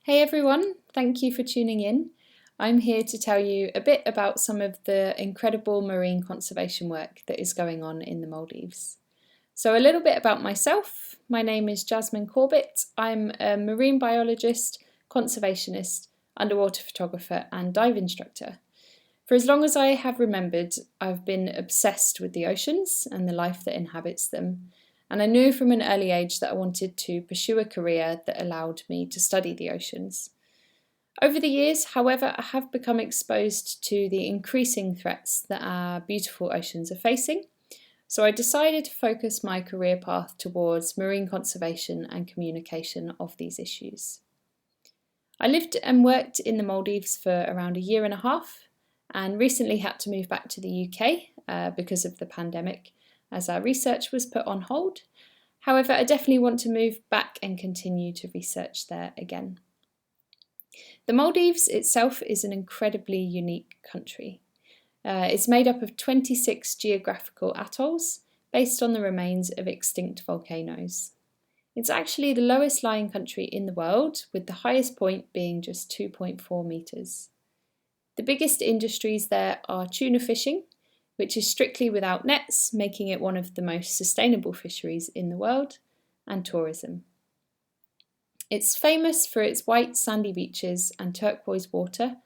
Hey everyone, thank you for tuning in. I'm here to tell you a bit about some of the incredible marine conservation work that is going on in the Maldives. So, a little bit about myself. My name is Jasmine Corbett. I'm a marine biologist, conservationist, underwater photographer, and dive instructor. For as long as I have remembered, I've been obsessed with the oceans and the life that inhabits them. And I knew from an early age that I wanted to pursue a career that allowed me to study the oceans. Over the years, however, I have become exposed to the increasing threats that our beautiful oceans are facing. So I decided to focus my career path towards marine conservation and communication of these issues. I lived and worked in the Maldives for around a year and a half and recently had to move back to the UK because of the pandemic, as our research was put on hold. However, I definitely want to move back and continue to research there again. The Maldives itself is an incredibly unique country. It's made up of 26 geographical atolls based on the remains of extinct volcanoes. It's actually the lowest lying country in the world, with the highest point being just 2.4 metres. The biggest industries there are tuna fishing, which is strictly without nets, making it one of the most sustainable fisheries in the world, and tourism. It's famous for its white sandy beaches and turquoise water.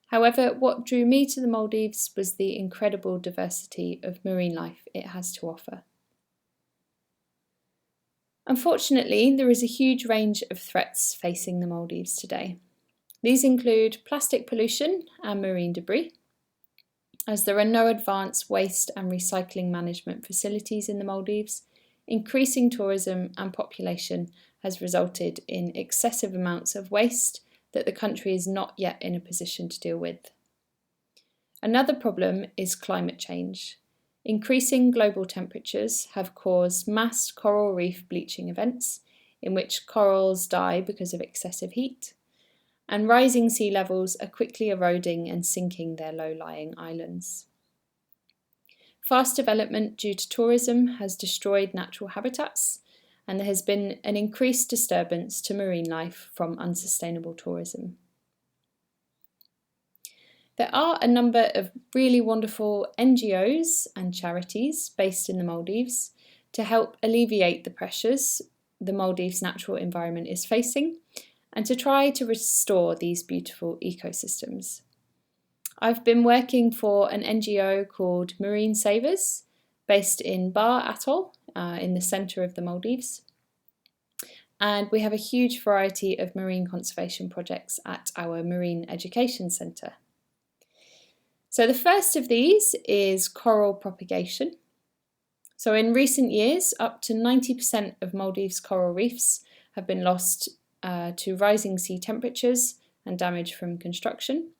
However, what drew me to the Maldives was the incredible diversity of marine life it has to offer. Unfortunately, there is a huge range of threats facing the Maldives today. These include plastic pollution and marine debris, as there are no advanced waste and recycling management facilities in the Maldives. Increasing tourism and population has resulted in excessive amounts of waste that the country is not yet in a position to deal with. Another problem is climate change. Increasing global temperatures have caused mass coral reef bleaching events, in which corals die because of excessive heat, and rising sea levels are quickly eroding and sinking their low-lying islands. Fast development due to tourism has destroyed natural habitats, and there has been an increased disturbance to marine life from unsustainable tourism. There are a number of really wonderful NGOs and charities based in the Maldives to help alleviate the pressures the Maldives' natural environment is facing and to try to restore these beautiful ecosystems. I've been working for an NGO called Marine Savers, based in Bar Atoll in the centre of the Maldives. And we have a huge variety of marine conservation projects at our Marine Education Centre. So the first of these is coral propagation. So in recent years, up to 90% of Maldives coral reefs have been lost to rising sea temperatures and damage from construction.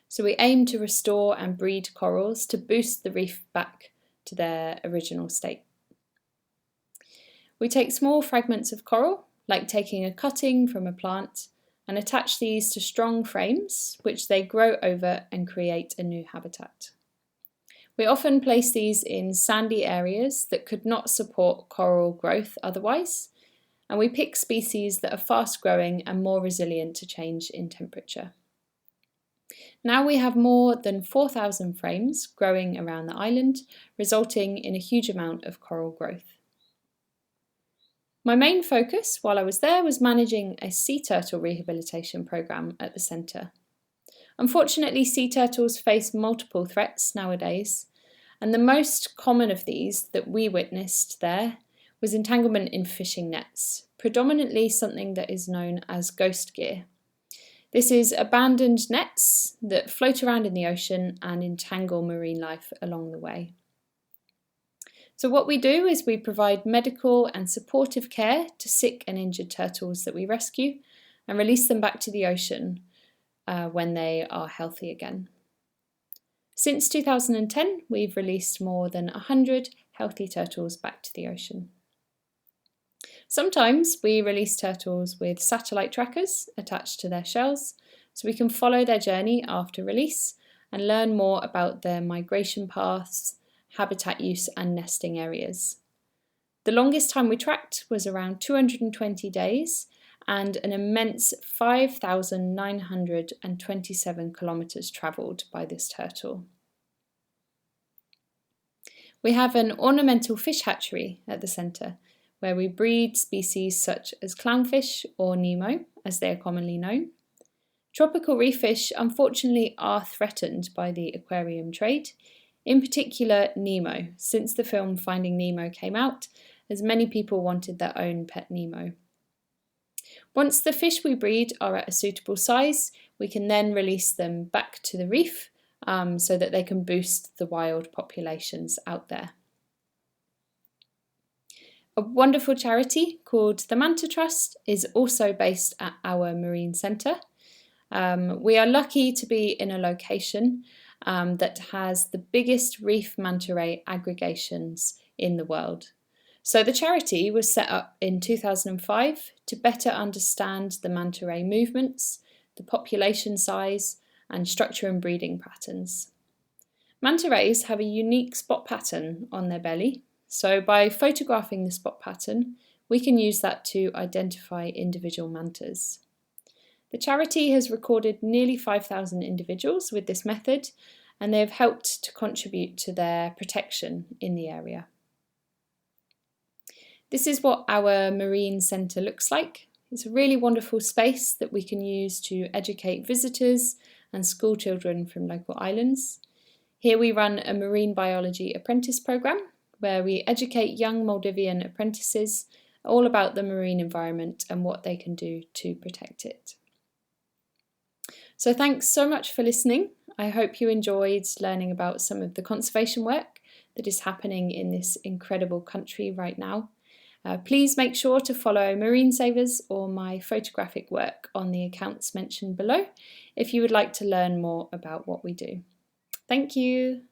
So we aim to restore and breed corals to boost the reef back to their original state. We take small fragments of coral, like taking a cutting from a plant, and attach these to strong frames, which they grow over and create a new habitat. We often place these in sandy areas that could not support coral growth otherwise, and we pick species that are fast growing and more resilient to change in temperature. Now we have more than 4,000 frames growing around the island, resulting in a huge amount of coral growth. My main focus while I was there was managing a sea turtle rehabilitation programme at the centre. Unfortunately, sea turtles face multiple threats nowadays, and the most common of these that we witnessed there was entanglement in fishing nets, predominantly something that is known as ghost gear. This is abandoned nets that float around in the ocean and entangle marine life along the way. So what we do is we provide medical and supportive care to sick and injured turtles that we rescue and release them back to the ocean when they are healthy again. Since 2010, we've released more than 100 healthy turtles back to the ocean. Sometimes we release turtles with satellite trackers attached to their shells, so we can follow their journey after release and learn more about their migration paths, habitat use and nesting areas. The longest time we tracked was around 220 days, and an immense 5,927 kilometres travelled by this turtle. We have an ornamental fish hatchery at the centre, where we breed species such as clownfish or Nemo, as they are commonly known. Tropical reef fish unfortunately are threatened by the aquarium trade, in particular Nemo, since the film Finding Nemo came out, as many people wanted their own pet Nemo. Once the fish we breed are at a suitable size, we can then release them back to the reef so that they can boost the wild populations out there. A wonderful charity called the Manta Trust is also based at our marine centre. We are lucky to be in a location that has the biggest reef manta ray aggregations in the world. So the charity was set up in 2005 to better understand the manta ray movements, the population size, and structure and breeding patterns. Manta rays have a unique spot pattern on their belly, so by photographing the spot pattern, we can use that to identify individual mantas. The charity has recorded nearly 5,000 individuals with this method, and they have helped to contribute to their protection in the area. This is what our marine centre looks like. It's a really wonderful space that we can use to educate visitors and school children from local islands. Here we run a marine biology apprentice programme where we educate young Maldivian apprentices all about the marine environment and what they can do to protect it. So thanks so much for listening. I hope you enjoyed learning about some of the conservation work that is happening in this incredible country right now. Please make sure to follow Marine Savers or my photographic work on the accounts mentioned below if you would like to learn more about what we do. Thank you.